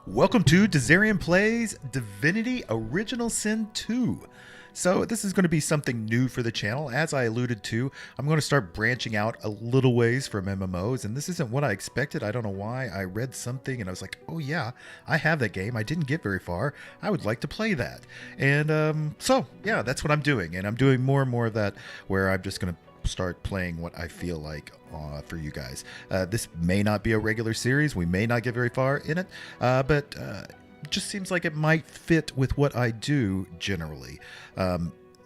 Welcome to Dizzarian Plays Divinity Original Sin 2. So this is going to be something new for the channel. As I alluded to, I'm going to start branching out a little ways from MMOs, and this isn't what I expected. I don't know why. I read something and I was like, oh yeah, I have that game. I didn't get very far. I would like to play that. And so yeah, that's what I'm doing. And I'm doing more and more of that where I'm just going to start playing what I feel like for you guys. This may not be a regular series. We may not get very far in it, but it just seems like it might fit with what I do generally.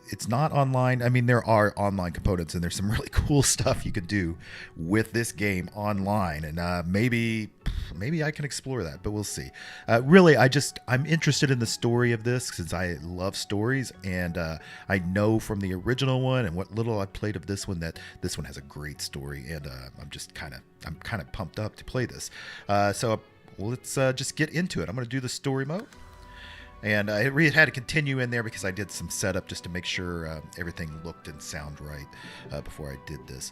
It's not online. I mean, there are online components, and there's some really cool stuff you could do with this game online, and maybe I can explore that, but we'll see. Really, I'm interested in the story of this since I love stories, and I know from the original one and what little I played of this one that this one has a great story, and I'm kind of pumped up to play this. So let's just get into it. I'm going to do the story mode. And I really had to continue in there because I did some setup just to make sure everything looked and sound right before I did this.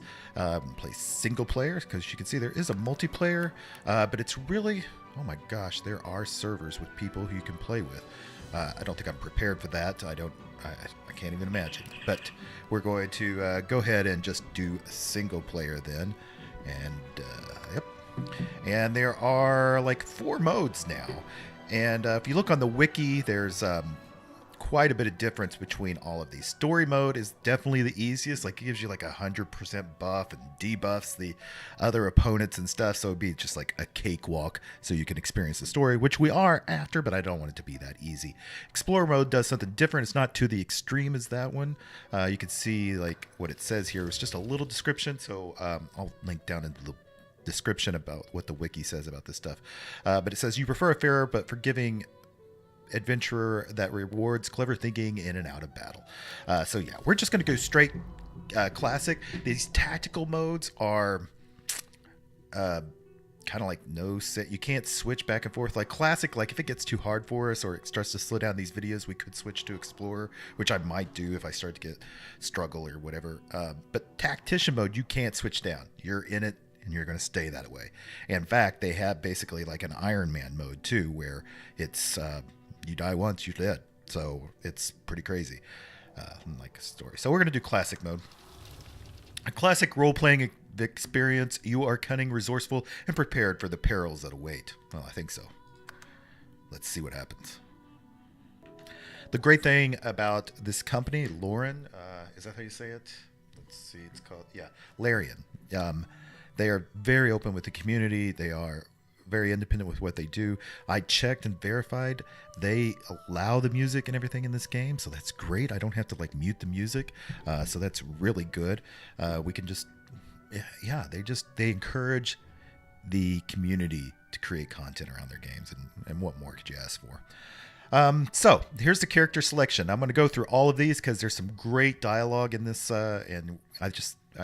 Play single player because you can see there is a multiplayer, but it's really, oh my gosh, there are servers with people who you can play with. I don't think I'm prepared for that. I can't even imagine. But we're going to go ahead and just do a single player then. And yep. And there are like 4 modes now. And if you look on the wiki, there's quite a bit of difference between all of these. Story mode is definitely the easiest. Like, it gives you like 100% buff and debuffs the other opponents and stuff. So it'd be just like a cakewalk so you can experience the story, which we are after, but I don't want it to be that easy. Explorer mode does something different. It's not to the extreme as that one. You can see like what it says here. It's just a little description. So I'll link down in the description about what the wiki says about this stuff, but it says you prefer a fairer but forgiving adventurer that rewards clever thinking in and out of battle. So yeah, we're just going to go straight classic. These tactical modes are kind of like no set. You can't switch back and forth like classic. Like if it gets too hard for us or it starts to slow down these videos, we could switch to explorer, which I might do if I start to get struggle or whatever. But tactician mode, you can't switch down. You're in it and you're going to stay that way. In fact, they have basically like an Iron Man mode too, where it's you die once, you're dead. So it's pretty crazy, like a story. So we're going to do classic mode. A classic role-playing experience. You are cunning, resourceful, and prepared for the perils that await. Well, I think so. Let's see what happens. The great thing about this company, Lauren, is that how you say it? Let's see. It's called, yeah, Larian. They are very open with the community. They are very independent with what they do. I checked and verified. They allow the music and everything in this game, so that's great. I don't have to like mute the music, so that's really good. We can just, yeah, they encourage the community to create content around their games, and what more could you ask for? So here's the character selection. I'm going to go through all of these because there's some great dialogue in this, and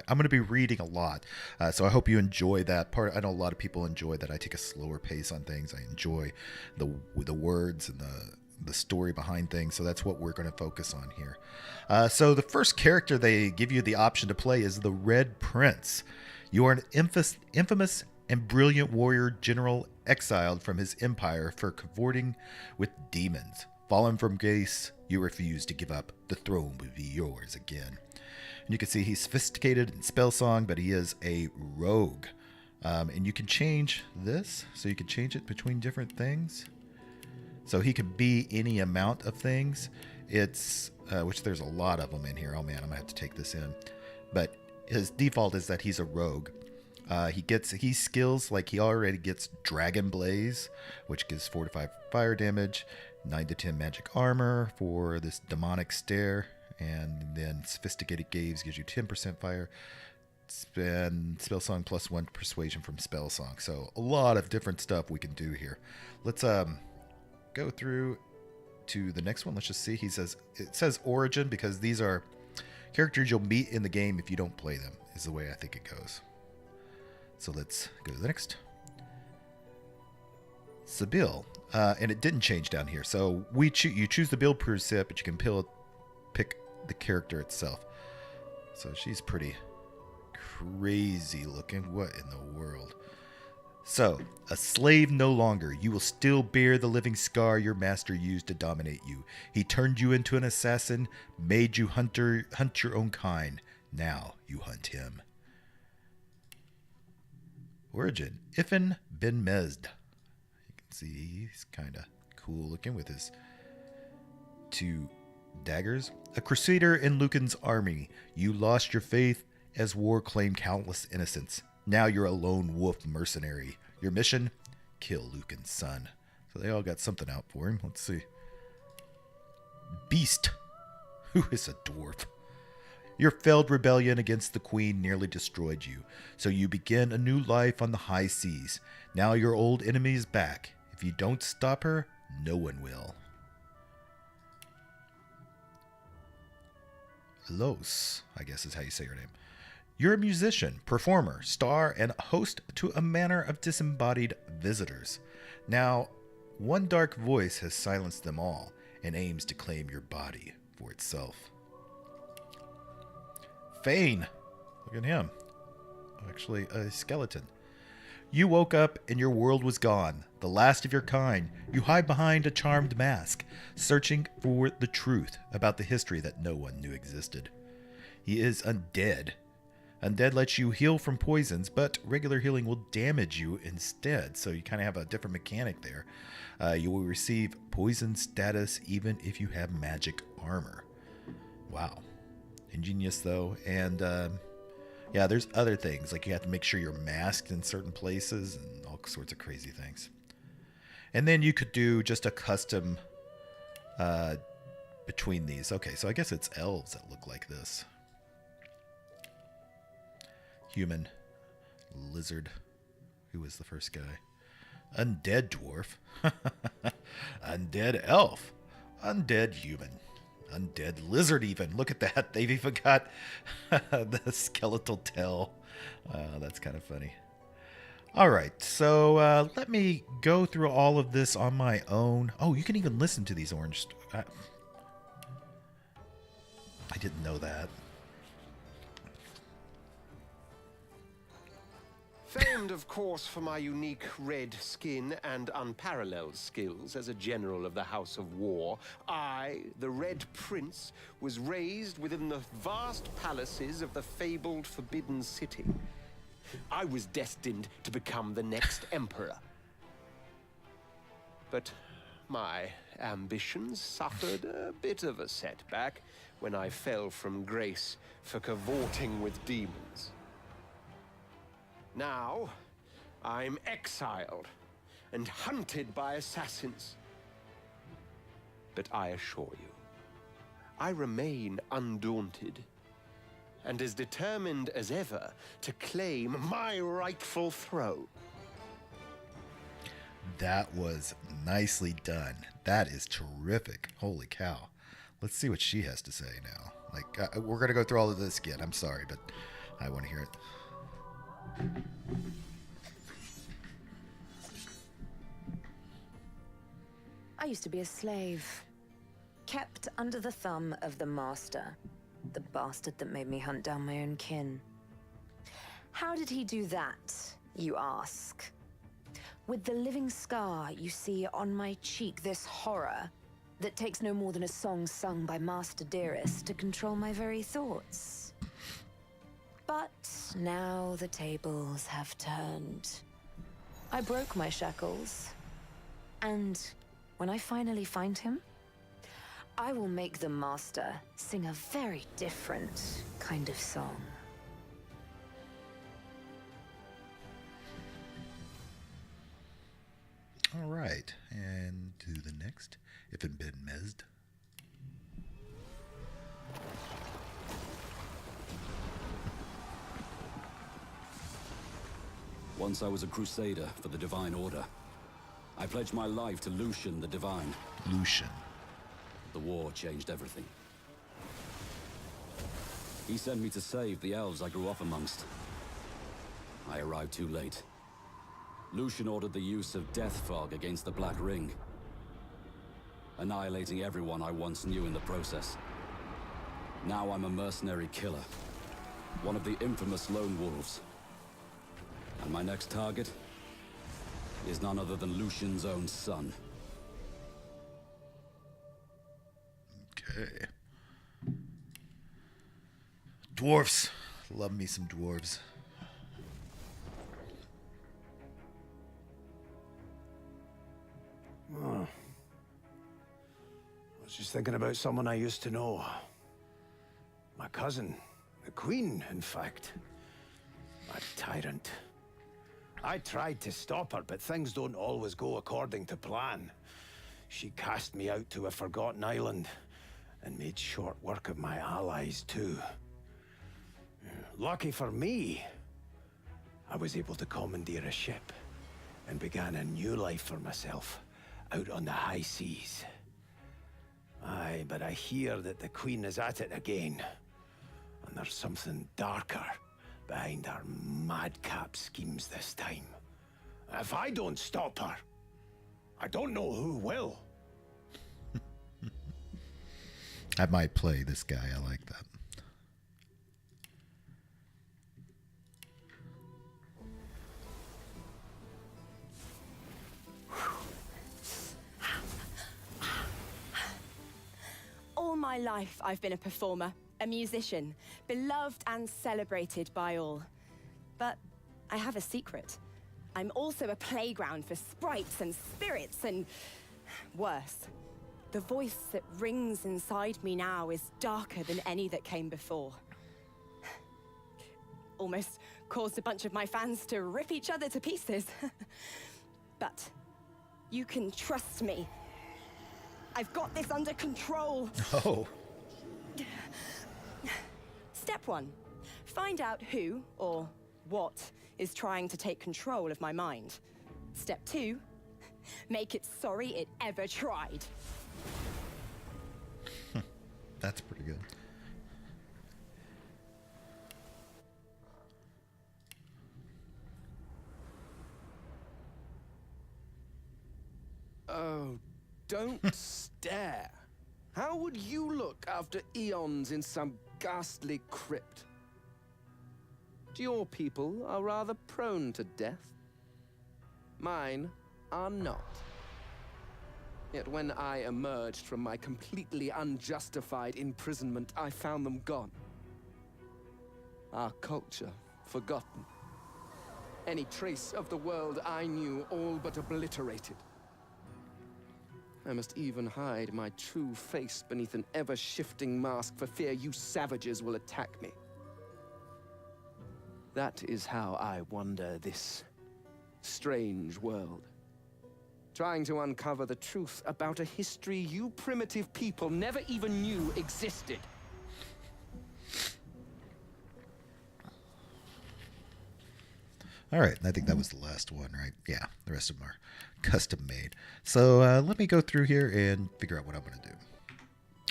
I'm going to be reading a lot, so I hope you enjoy that part. I know a lot of people enjoy that I take a slower pace on things. I enjoy the words and the story behind things, so that's what we're going to focus on here. So the first character they give you the option to play is the Red Prince. You are an infamous and brilliant warrior general exiled from his empire for cavorting with demons. Fallen from grace, you refuse to give up. The throne will be yours again. And you can see he's sophisticated in spell song, but he is a rogue. And you can change this, so you can change it between different things. So he could be any amount of things. It's which there's a lot of them in here. Oh man, I'm gonna have to take this in. But his default is that he's a rogue. He skills like he already gets Dragon Blaze, which gives 4 to 5 fire damage, 9 to 10 magic armor for this demonic stare, and then Sophisticated Gaze gives you 10% fire, and Spell Song plus 1 persuasion from Spell Song. So a lot of different stuff we can do here. Let's go through to the next one. Let's just see. It says origin because these are characters you'll meet in the game if you don't play them, is the way I think it goes. So let's go to the next. Sibyl. And it didn't change down here. So you choose the build preset, but you can pick the character itself. So she's pretty crazy looking. What in the world? So, a slave no longer. You will still bear the living scar your master used to dominate you. He turned you into an assassin, made you hunt your own kind. Now you hunt him. Origin, Ifin bin Mezd. You can see he's kind of cool looking with his 2 daggers. A crusader in Lucan's army. You lost your faith as war claimed countless innocents. Now you're a lone wolf mercenary. Your mission? Kill Lucan's son. So they all got something out for him. Let's see. Beast. Who is a dwarf? Your failed rebellion against the queen nearly destroyed you. So you begin a new life on the high seas. Now your old enemy is back. If you don't stop her, no one will. Los, I guess is how you say her name. You're a musician, performer, star, and host to a manor of disembodied visitors. Now, one dark voice has silenced them all and aims to claim your body for itself. Fane. Look at him. Actually, a skeleton. You woke up and your world was gone, the last of your kind. You hide behind a charmed mask, searching for the truth about the history that no one knew existed. He is undead. Undead lets you heal from poisons, but regular healing will damage you instead, so you kind of have a different mechanic there. You will receive poison status even if you have magic armor. Wow. Ingenious, though. And, yeah, there's other things, like you have to make sure you're masked in certain places and all sorts of crazy things. And then you could do just a custom between these. Okay, so I guess it's elves that look like this. Human, lizard. Who was the first guy? Undead dwarf. Undead elf. Undead human. Undead lizard even. Look at that. They've even got the skeletal tail. That's kind of funny. All right, so let me go through all of this on my own. Oh, you can even listen to these orange... I didn't know that. Famed, of course, for my unique red skin and unparalleled skills as a general of the House of War, I, the Red Prince, was raised within the vast palaces of the fabled Forbidden City. I was destined to become the next emperor. But my ambitions suffered a bit of a setback when I fell from grace for cavorting with demons. Now, I'm exiled and hunted by assassins. But I assure you, I remain undaunted and as determined as ever to claim my rightful throne. That was nicely done. That is terrific. Holy cow. Let's see what she has to say now. Like, we're going to go through all of this again. I'm sorry, but I want to hear it. I used to be a slave, kept under the thumb of the master, the bastard that made me hunt down my own kin. How did he do that, you ask? With the living scar you see on my cheek, this horror that takes no more than a song sung by Master Dearest to control my very thoughts. But now the tables have turned. I broke my shackles, and when I finally find him, I will make the master sing a very different kind of song. All right, and to the next, if it been Mezd. Once I was a crusader for the Divine Order. I pledged my life to Lucian the Divine. Lucian. The war changed everything. He sent me to save the elves I grew up amongst. I arrived too late. Lucian ordered the use of death fog against the Black Ring, annihilating everyone I once knew in the process. Now I'm a mercenary killer, one of the infamous lone wolves. And my next target? is none other than Lucian's own son. Okay. Dwarfs. Love me some dwarves. Oh. I was just thinking about someone I used to know. My cousin. The Queen, in fact. A tyrant. I tried to stop her, but things don't always go according to plan. She cast me out to a forgotten island, and made short work of my allies, too. Lucky for me, I was able to commandeer a ship, and began a new life for myself, out on the high seas. Aye, but I hear that the Queen is at it again. And there's something darker behind her madcap schemes this time. If I don't stop her, I don't know who will. I might play this guy. I like that. All my life, I've been a performer, a musician, beloved and celebrated by all. But I have a secret. I'm also a playground for sprites and spirits and worse. The voice that rings inside me now is darker than any that came before. Almost caused a bunch of my fans to rip each other to pieces. But you can trust me. I've got this under control. Oh. Step 1. Find out who, or what, is trying to take control of my mind. Step 2. Make it sorry it ever tried. That's pretty good. Oh, don't stare. How would you look after eons in some ghastly crypt? Your people are rather prone to death. Mine are not. Yet when I emerged from my completely unjustified imprisonment, I found them gone. Our culture forgotten. Any trace of the world I knew all but obliterated. I must even hide my true face beneath an ever-shifting mask for fear you savages will attack me. That is how I wander this strange world. Trying to uncover the truth about a history you primitive people never even knew existed. All right, I think that was the last one, right? Yeah, the rest of them are custom made. So let me go through here and figure out what I'm going to do.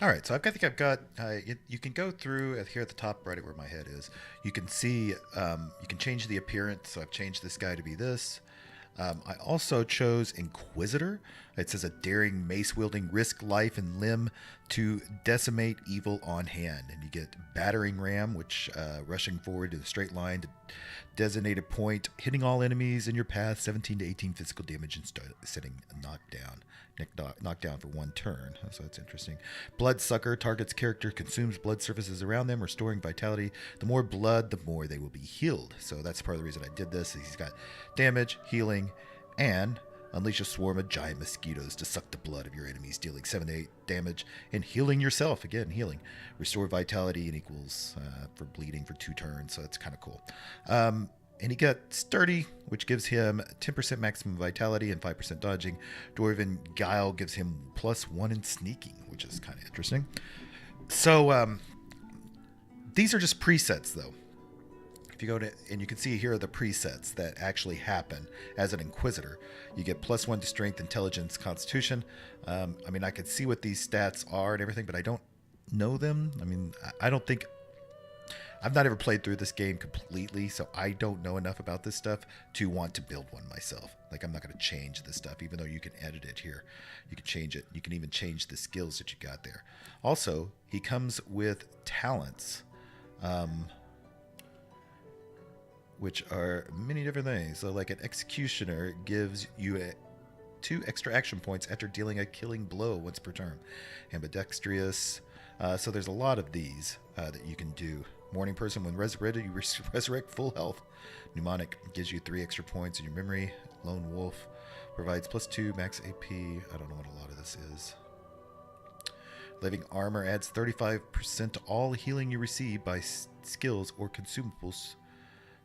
All right, so I think I've got, you can go through here at the top right where my head is. You can see, you can change the appearance. So I've changed this guy to be this. I also chose Inquisitor. It says a daring mace-wielding, risk life and limb to decimate evil on hand. And you get Battering Ram, which rushing forward in a straight line to designated point, hitting all enemies in your path, 17 to 18 physical damage and setting a knockdown for 1 turn. So that's interesting. Bloodsucker, target's character consumes blood surfaces around them, restoring vitality. The more blood, the more they will be healed. So that's part of the reason I did this. He's got damage, healing, and unleash a swarm of giant mosquitoes to suck the blood of your enemies, dealing 7 to 8 damage and healing yourself. Again, healing. Restore vitality and equals for bleeding for 2 turns. So that's kind of cool. And he got Sturdy, which gives him 10% maximum vitality and 5% dodging. Dwarven Guile gives him +1 in sneaking, which is kind of interesting. So these are just presets, though. If you go to, and you can see here are the presets that actually happen as an Inquisitor. You get +1 to Strength, Intelligence, Constitution. I mean, I can see what these stats are and everything, but I don't know them. I mean, I don't think... I've not ever played through this game completely, so I don't know enough about this stuff to want to build one myself. Like, I'm not going to change this stuff, even though you can edit it here. You can change it. You can even change the skills that you got there. Also, he comes with talents. which are many different things. So like an executioner gives you 2 extra action points after dealing a killing blow once per turn. Ambidextrous. So there's a lot of these that you can do. Morning person, when resurrected, you resurrect full health. Mnemonic gives you 3 extra points in your memory. Lone wolf provides +2 max AP. I don't know what a lot of this is. Living armor adds 35% to all healing you receive by skills or consumables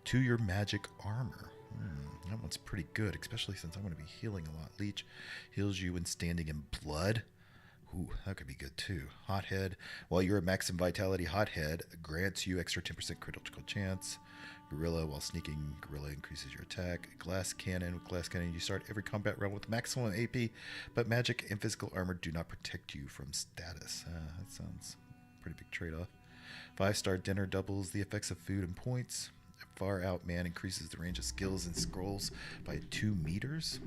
to your magic armor. That one's pretty good, especially since I'm going to be healing a lot. Leech heals you when standing in blood. Ooh, that could be good too. Hothead. While you're at max in vitality, Hothead grants you extra 10% critical chance. Gorilla. While sneaking, Gorilla increases your attack. Glass Cannon. With Glass Cannon, you start every combat round with maximum AP, but magic and physical armor do not protect you from status. That sounds pretty big trade-off. 5-star Dinner doubles the effects of food and points. Far Out Man increases the range of skills and scrolls by 2 meters.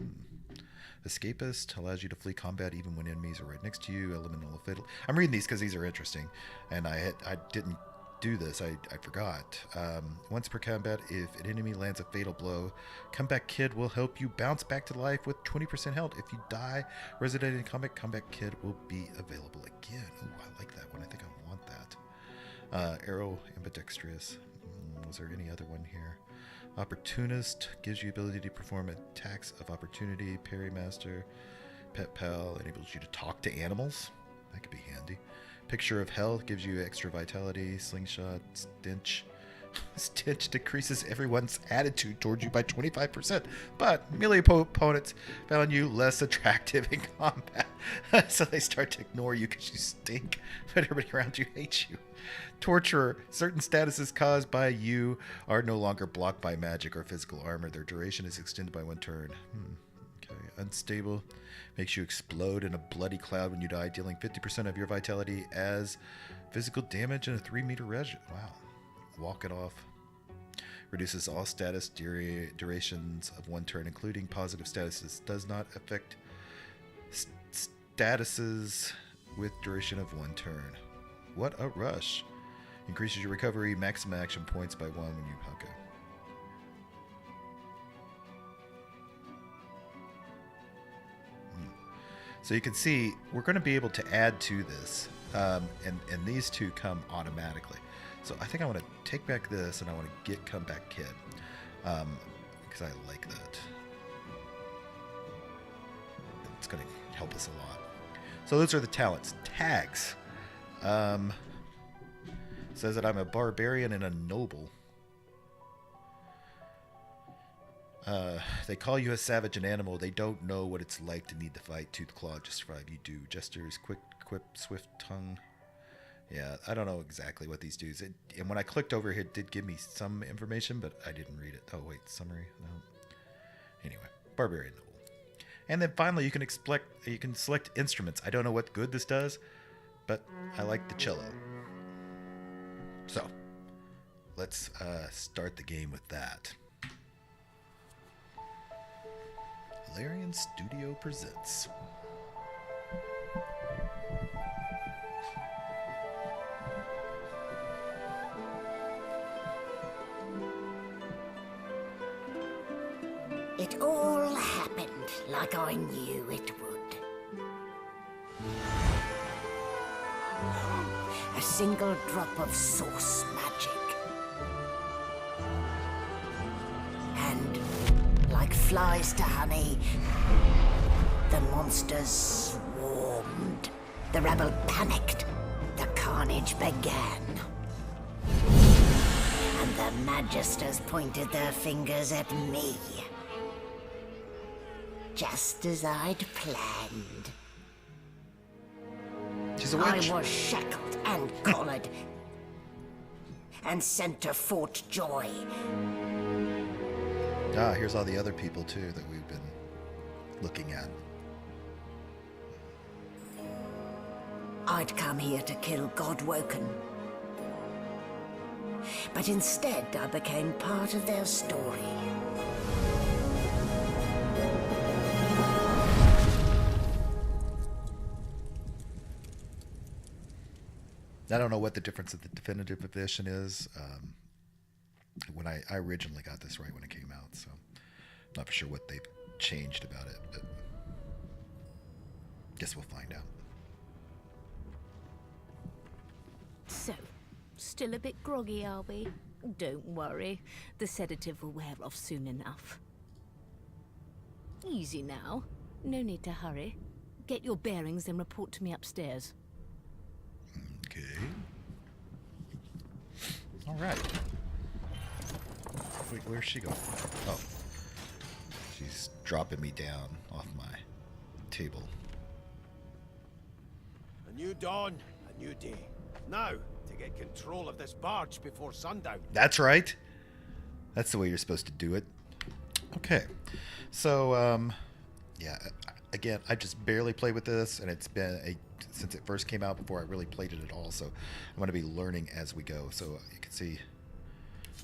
Escapist allows you to flee combat even when enemies are right next to you. Elemental Fatal. I'm reading these because these are interesting, and I didn't do this. I forgot. Once per combat, if an enemy lands a fatal blow, Comeback Kid will help you bounce back to life with 20% health. If you die resident in combat, Comeback Kid will be available again. Ooh, I like that one. I think I want that. Arrow Ambidextrous. Was there any other one here? Opportunist gives you ability to perform attacks of opportunity. Parry Master. Pet Pal enables you to talk to animals. That could be handy. Picture of Hell gives you extra vitality. Slingshot. Stench. Stench decreases everyone's attitude towards you by 25%, but melee opponents found you less attractive in combat, so they start to ignore you because you stink, but everybody around you hates you. Torturer. Certain statuses caused by you are no longer blocked by magic or physical armor. Their duration is extended by 1 turn. Okay. Unstable. Makes you explode in a bloody cloud when you die, dealing 50% of your vitality as physical damage in a 3-meter range. Wow. Walk it off. Reduces all status durations of 1 turn, including positive statuses. Does not affect statuses with duration of 1 turn. What a rush. Increases your recovery maximum action points by 1 when you... Okay. So you can see we're going to be able to add to this, and these 2 come automatically. So I think I want to take back this, and I want to get Comeback Kid, because I like that. It's going to help us a lot. So those are the talents. Tags. Says that I'm a barbarian and a noble. They call you a savage and animal. They don't know what it's like to need to fight tooth claw just to survive. You do. Gestures, quick, quip, swift tongue. Yeah, I don't know exactly what these do. And when I clicked over here, it did give me some information, but I didn't read it. Oh, wait, summary? No. Anyway, barbarian noble. And then finally, you can select instruments. I don't know what good this does, but I like the cello. So, let's start the game with that. Larian Studio presents. It all happened like I knew it would. A single drop of source magic. And, like flies to honey, the monsters swarmed. The rebel panicked. The carnage began. And the magisters pointed their fingers at me. Just as I'd planned. She's a witch. I was shackled and collared and sent to Fort Joy. Ah, here's all the other people too that we've been looking at. I'd come here to kill Godwoken. But instead I became part of their story. I don't know what the difference of the definitive edition is. when I originally got this right when it came out, so not for sure what they've changed about it, but guess we'll find out. So, still a bit groggy, are we? Don't worry, the sedative will wear off soon enough. Easy now, no need to hurry. Get your bearings and report to me upstairs. Okay. All right. Wait, where's she going? Oh. She's dropping me down off my table. A new dawn, a new day. Now, to get control of this barge before sundown. That's right. That's the way you're supposed to do it. Okay. So, yeah, again, I just barely played with this, and it's been since it first came out before I really played it at all, so I'm going to be learning as we go. So you can see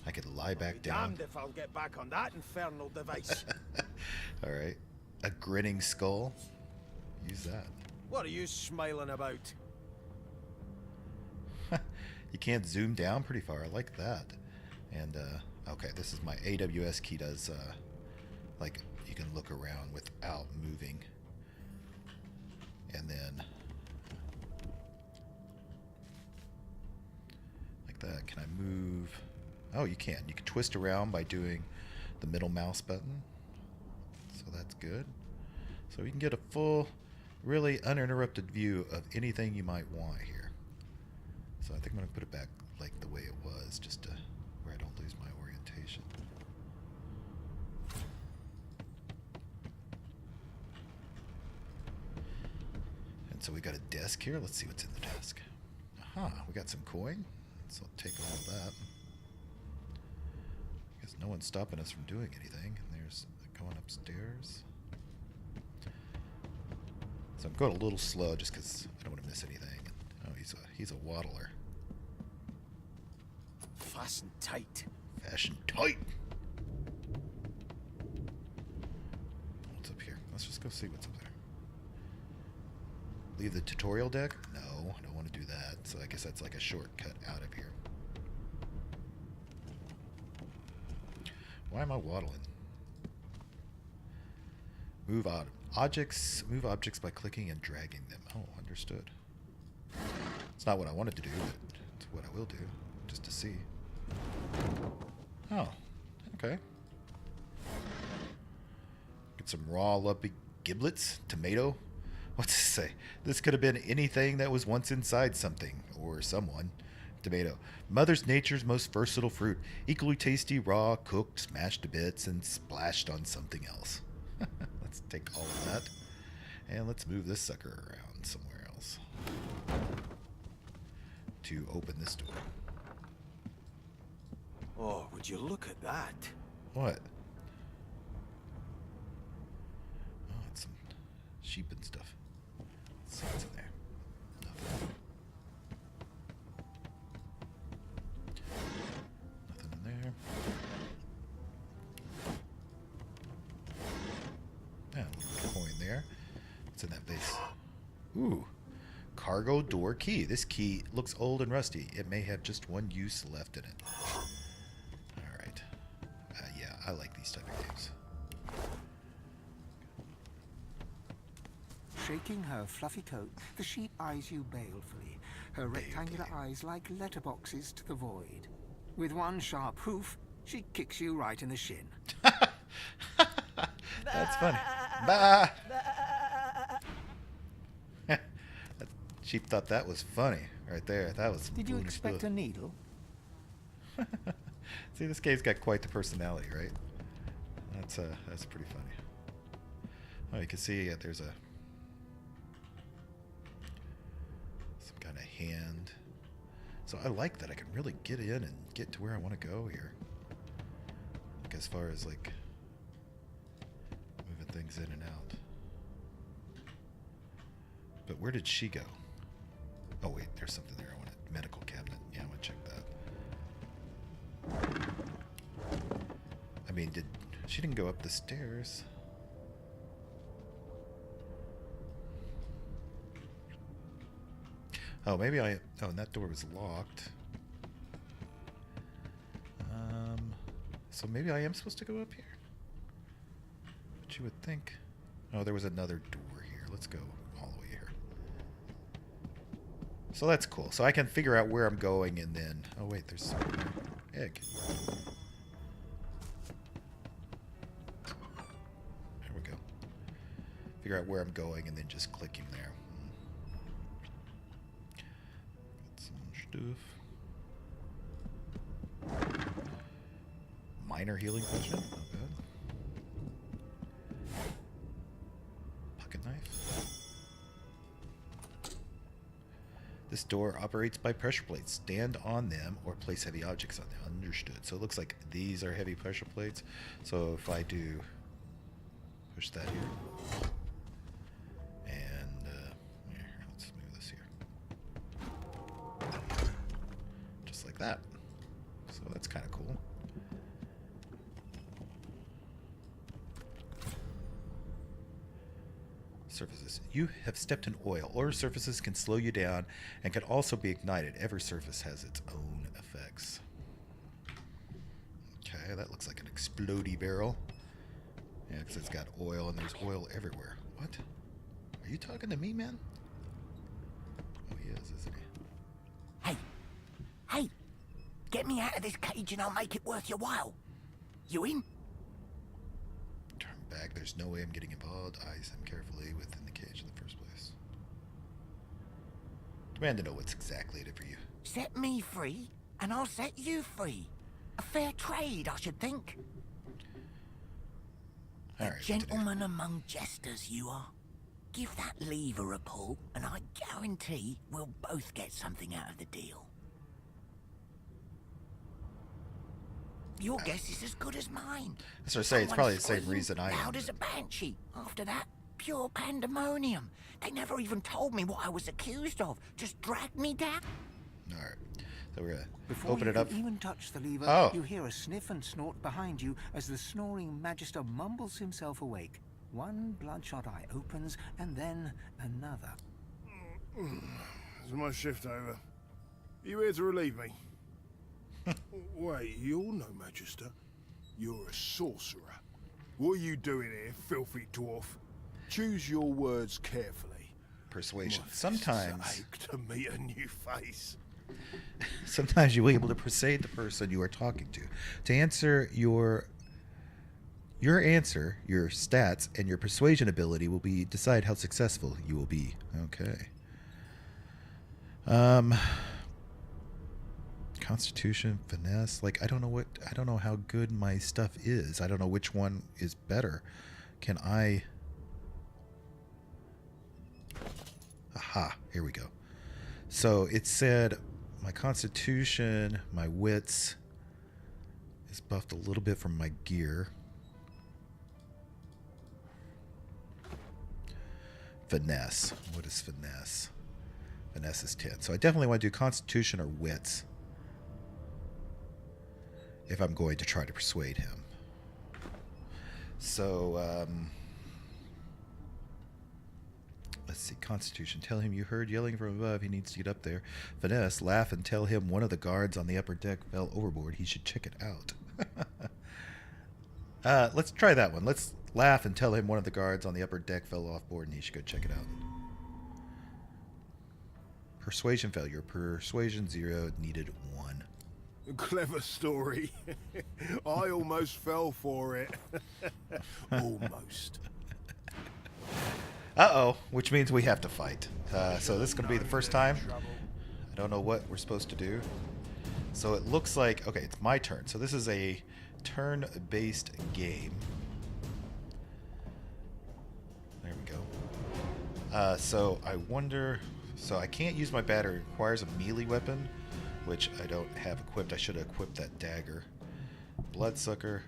I could lie back down. Damned if I'll get back on that infernal device. All right. A grinning skull. Use that. What are you smiling about? You can't zoom down pretty far. I like that. And, okay, this is my AWS key does, like, you can look around without moving. And then, like that. Can I move? Oh, you can. You can twist around by doing the middle mouse button. So that's good. So you can get a full, really uninterrupted view of anything you might want here. So I think I'm going to put it back like the way it was, just to where I don't lose my orientation. And so we got a desk here. Let's see what's in the desk. Aha, we got some coin. So I'll take all of that. I guess no one's stopping us from doing anything. And there's going upstairs. So I'm going a little slow just because I don't want to miss anything. Oh, he's a waddler. Fasten tight. Fashion tight. What's up here? Let's just go see what's up there. Leave the tutorial deck? No, I don't want to do that. So I guess that's like a shortcut out of here. Why am I waddling? Move objects by clicking and dragging them. Oh, understood. It's not what I wanted to do, but it's what I will do, just to see. Oh, okay. Get some raw lumpy giblets, tomato. What's this say? This could have been anything that was once inside something or someone. Tomato. Mother's Nature's most versatile fruit. Equally tasty, raw, cooked, smashed to bits, and splashed on something else. Let's take all of that. And let's move this sucker around somewhere else. To open this door. Oh, would you look at that? What? Oh, it's some sheep and stuff. Let's see what's in there. Nothing. Nothing in there. Yeah, a little coin there. What's in that vase? Ooh. Cargo door key. This key looks old and rusty. It may have just one use left in it. Alright. Yeah, I like these type of games. Shaking her fluffy coat, the sheep eyes you balefully, her rectangular eyes like letterboxes to the void. With one sharp hoof, she kicks you right in the shin. That's funny. Bah! Sheep thought that was funny right there. That was. Did you expect a needle? See, this game's got quite the personality, right? That's pretty funny. Oh, you can see there's some kind of hand. So I like that I can really get in and get to where I want to go here. Like as far as like moving things in and out. But where did she go? Oh wait, there's something there. I want a medical cabinet. Yeah, I want to check that. I mean, she didn't go up the stairs? Oh, maybe and that door was locked. So maybe I am supposed to go up here? But you would think... Oh, there was another door here. Let's go all the way here. So that's cool. So I can figure out where I'm going and then... Oh, wait, there's some egg. There we go. Figure out where I'm going and then just clicking there. Got some stuff. Minor healing potion. Not bad. Pocket knife. This door operates by pressure plates. Stand on them or place heavy objects on them. Understood. So it looks like these are heavy pressure plates. So if I do push that here. And here, let's move this here. Just like that. So that's kind of cool. Surfaces. You have stepped in oil. Oil surfaces can slow you down and can also be ignited. Every surface has its own effects. Okay, that looks like an explodey barrel. Yeah, because it's got oil and there's oil everywhere. What? Are you talking to me, man? Oh, he is, isn't he? Hey! Hey! Get me out of this cage and I'll make it worth your while. You in? Turn back. There's no way I'm getting involved. Eyes them carefully within the cage in the first place. Demand to know what's exactly in it for you. Set me free, and I'll set you free. A fair trade, I should think. All A right, gentleman among jesters, you are. Give that lever a pull, and I guarantee we'll both get something out of the deal. Your guess is as good as mine. That's what I say. It's probably the same reason I am. Loud as a banshee. After that, pure pandemonium. They never even told me what I was accused of. Just dragged me down. All right. So we're gonna Before open you it up. can even touch the lever, Oh. you hear a sniff and snort behind you as the snoring magister mumbles himself awake. One bloodshot eye opens, and then another. Is my shift over? Are you here to relieve me? Wait, you're no magister. You're a sorcerer. What are you doing here, filthy dwarf? Choose your words carefully. Persuasion. My Sometimes, fists ache to meet a new face. sometimes you'll be able to persuade the person you are talking to. To answer your answer, your stats, and your persuasion ability will decide how successful you will be. Okay. Constitution, finesse. Like I don't know how good my stuff is. I don't know which one is better. Can I? Aha! Here we go. So it said my constitution, my wits is buffed a little bit from my gear. Finesse. What is finesse? Finesse is 10. So I definitely want to do constitution or wits if I'm going to try to persuade him. So, let's see. Constitution. Tell him you heard yelling from above. He needs to get up there. Finesse. Laugh and tell him one of the guards on the upper deck fell overboard. He should check it out. Let's try that one. Let's laugh and tell him one of the guards on the upper deck fell off board and he should go check it out. Persuasion failure. Persuasion 0. Needed 1. Clever story. I almost fell for it. Almost. Uh-oh, which means we have to fight. So this is going to be the first time. I don't know what we're supposed to do. So it looks like... Okay, it's my turn. So this is a turn-based game. There we go. So I wonder... So I can't use my battery. It requires a melee weapon, which I don't have equipped. I should have equipped that dagger. Bloodsucker.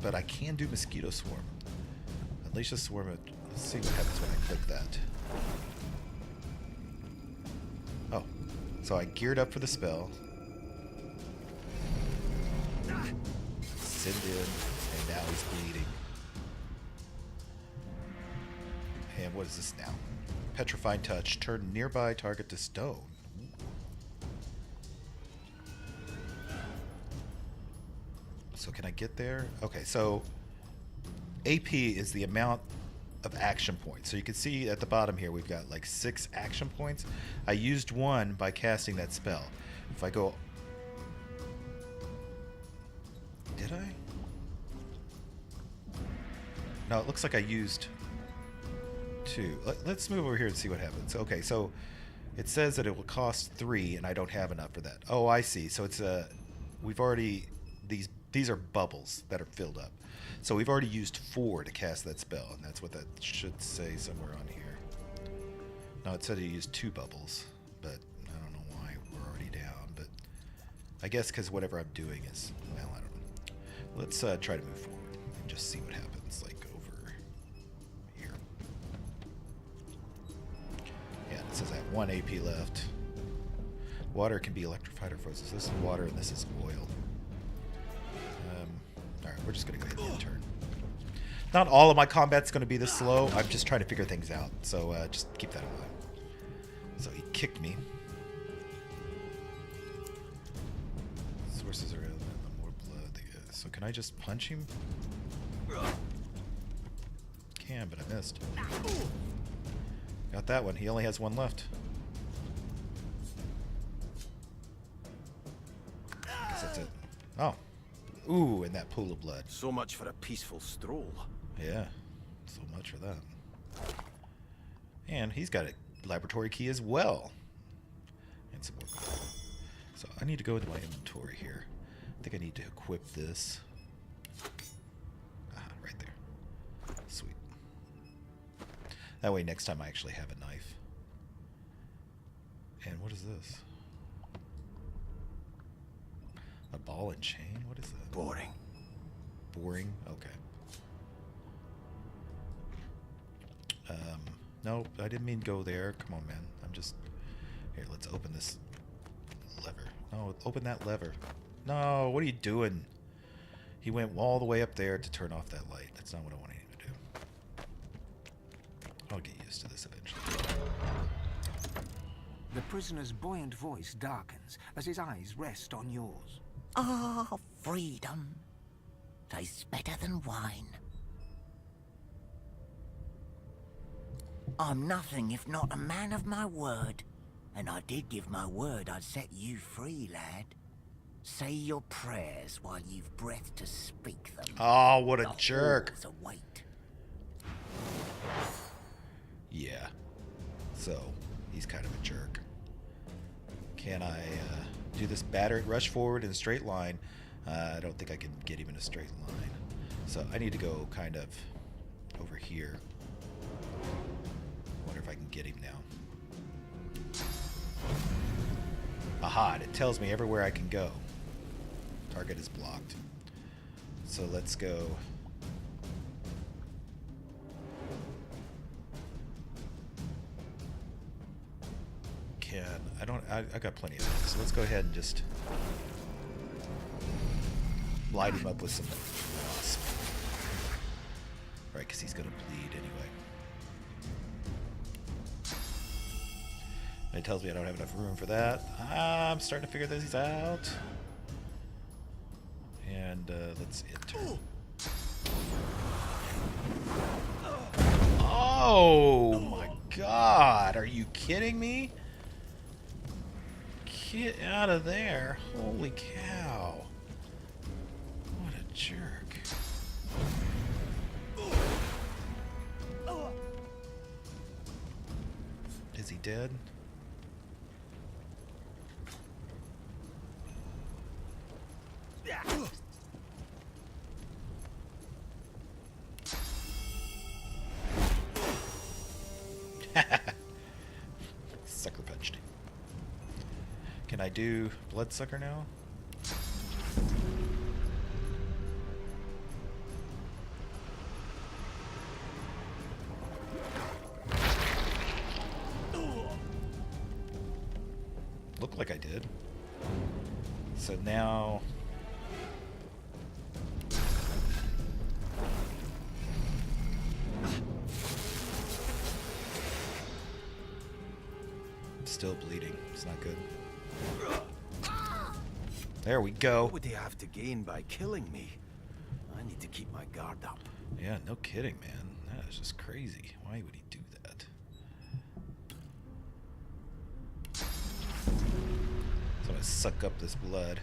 But I can do Mosquito Swarm. Unleash a swarm. Let's see what happens when I click that. Oh. So I geared up for the spell. Send in. And now he's bleeding. And what is this now? Petrified Touch. Turn nearby target to stone. So So can I get there? Okay, so AP is the amount of action points. So you can see at the bottom here we've got like 6 action points. I used 1 by casting that spell. If I go... Did I? No, it looks like I used 2. Let's move over here and see what happens. Okay, so it says that it will cost 3 and I don't have enough for that. Oh, I see. So it's we've already... These are bubbles that are filled up. So we've already used 4 to cast that spell, and that's what that should say somewhere on here. No, it said you used 2 bubbles, but I don't know why we're already down. But I guess because whatever I'm doing is, well, I don't know. Let's try to move forward and just see what happens, like over here. Yeah, it says I have 1 AP left. Water can be electrified or frozen. So this is water and this is oil. Alright, we're just going to go ahead and turn. Not all of my combat's going to be this slow. I'm just trying to figure things out. So just keep that in mind. So he kicked me. Sources are in the more blood. So can I just punch him? Can, but I missed. Got that one. He only has 1 left. I guess that's it. Oh. Ooh, and that pool of blood. So much for a peaceful stroll. Yeah, so much for that. And he's got a laboratory key as well. And some more gold. So I need to go into my inventory here. I think I need to equip this. Ah, right there. Sweet. That way next time I actually have a knife. And what is this? A ball and chain? What is that? Boring. Boring? Okay. No, I didn't mean go there. Come on, man. I'm just... Here, let's open this lever. No, open that lever. No, what are you doing? He went all the way up there to turn off that light. That's not what I wanted him to do. I'll get used to this eventually. The prisoner's buoyant voice darkens as his eyes rest on yours. Ah, freedom. Tastes better than wine. I'm nothing if not a man of my word. And I did give my word I'd set you free, lad. Say your prayers while you've breath to speak them. Oh, what a jerk. The halls await. Yeah. So, he's kind of a jerk. Can I do this battered rush forward in a straight line? I don't think I can get him in a straight line. So I need to go kind of over here. Wonder if I can get him now. Aha, it tells me everywhere I can go. Target is blocked. So let's go. I got plenty of them, so let's go ahead and just light him up with some wasp. Right, because he's gonna bleed anyway. And it tells me I don't have enough room for that. I'm starting to figure this out. And let's enter. Oh my god, are you kidding me? Get out of there. Holy cow. What a jerk. Is he dead? Sucker punched. Can I do Bloodsucker now? Looked like I did. So now... Still bleeding. It's not good. There we go. What would he have to gain by killing me? to keep my guard up. Yeah, no kidding, man. That is just crazy. Why would he do that? So I'm gonna suck up this blood.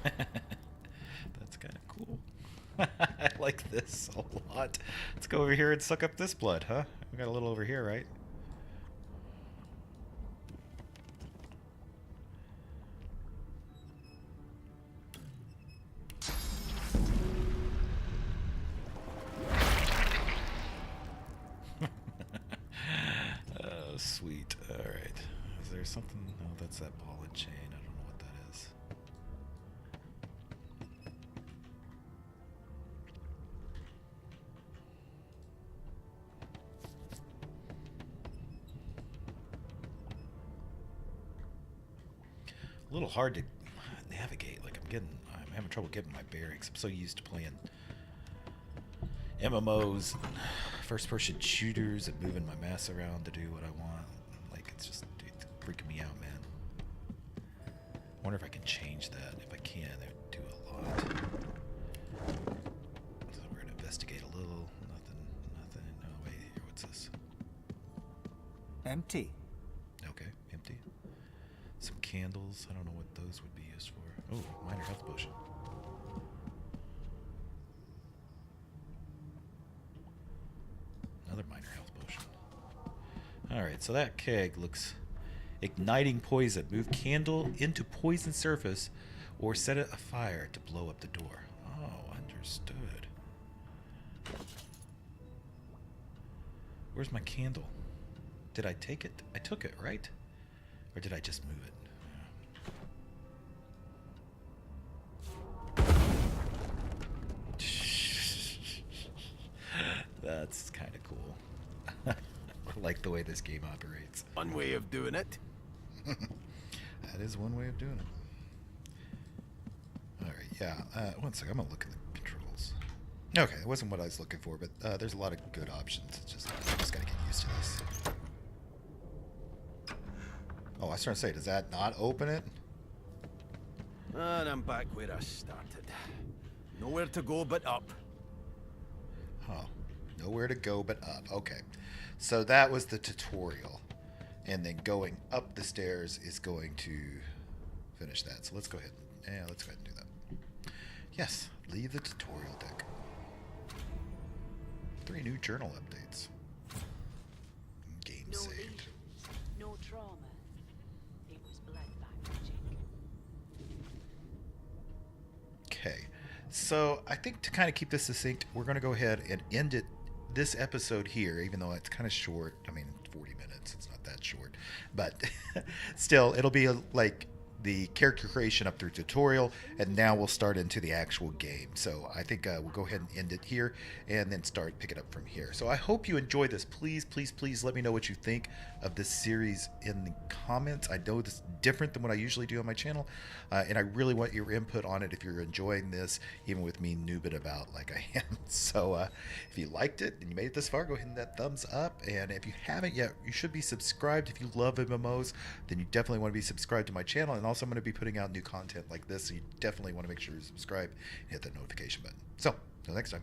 That's kind of cool. I like this a lot. Let's go over here and suck up this blood, huh? We got a little over here, right? Oh, sweet. All right. Is there something? No, that's that ball and chain. I don't know what that is. A little hard to navigate. Like I'm having trouble getting my bearings. I'm so used to playing MMOs, first-person shooters, and moving my mass around to do what I want. Like it's freaking me out, man. I wonder if I can change that. If I can, it would do a lot. So we're gonna investigate a little. Nothing. No, wait here. What's this? Empty. Okay, empty. Some candles. I don't know what those would be used for. Oh, minor health potion. Another minor health potion. Alright, so that keg looks... Igniting poison. Move candle into poison surface or set it afire to blow up the door. Oh, understood. Where's my candle? Did I take it? I took it, right? Or did I just move it? That's kind of cool. I like the way this game operates. One way of doing it. That is one way of doing it. Alright, yeah. One second, I'm going to look at the controls. Okay, it wasn't what I was looking for, but there's a lot of good options. It's just, I just got to get used to this. Oh, I was trying to say, does that not open it? And I'm back where I started. Nowhere to go but up. Oh, nowhere to go but up. Okay, so that was the tutorial. And then going up the stairs is going to finish that. So let's go ahead. Yeah, let's go ahead and do that. Yes, leave the tutorial deck. 3 new journal updates. Game No saved. lesions, no trauma. It was bloodbath magic. Okay, so I think to kind of keep this succinct, we're going to go ahead and end it this episode here, even though it's kind of short. I mean, 40 minutes. It's not that short, but still, it'll be like the character creation up through tutorial, and now we'll start into the actual game. So I think we'll go ahead and end it here and then pick it up from here. So I hope you enjoy this. Please let me know what you think of this series in the comments. I know this is different than what I usually do on my channel, and I really want your input on it if you're enjoying this, even with me noobing about like I am. So if you liked it and you made it this far, go ahead and hit that thumbs up, and if you haven't yet, you should be subscribed. If you love MMOs, then you definitely want to be subscribed to my channel, and also I'm going to be putting out new content like this, so you definitely want to make sure you subscribe and hit that notification button. So, until next time.